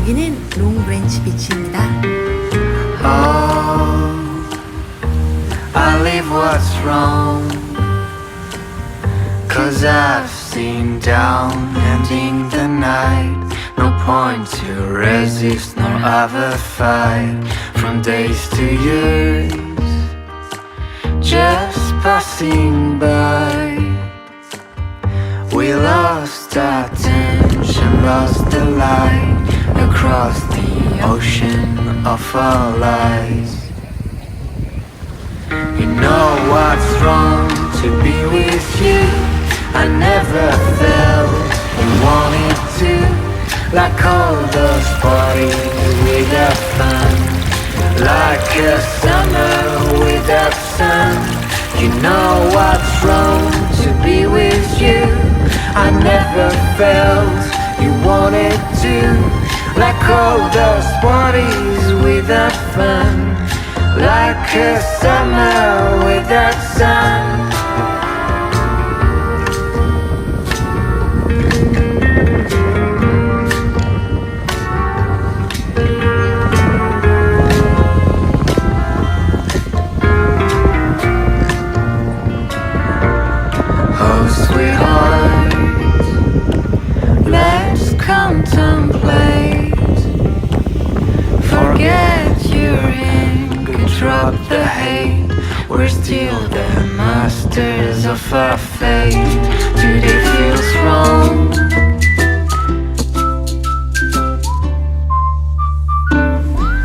여기는 롱브랜치 비치입니다. Oh, I leave what's wrong, 'cause I've seen down ending the night. No point to resist nor ever fight. From days to years, just passing by. We lost our attention, lost the light across the ocean of our lives. You know what's wrong to be with you. I never felt you wanted to. Like all those parties without fun, like a summer without sun. You know what's wrong to be with you. I never felt you wanted to. Like all those parties without fun, like a summer without sun. Sweetheart, let's contemplate. Forget your anger, drop the hate. We're still the masters of our fate. Today feels wrong.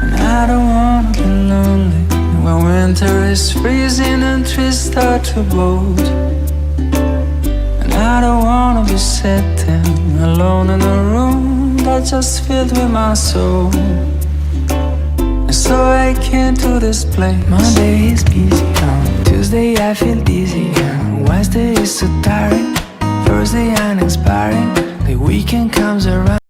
And I don't wanna be lonely when winter is freezing and trees start to bolt. I don't wanna be sitting alone in a room that's just filled with my soul. And so I can't do this place. Monday is busy, Tuesday I feel dizzy, Wednesday is so tiring, Thursday uninspiring, the weekend comes around.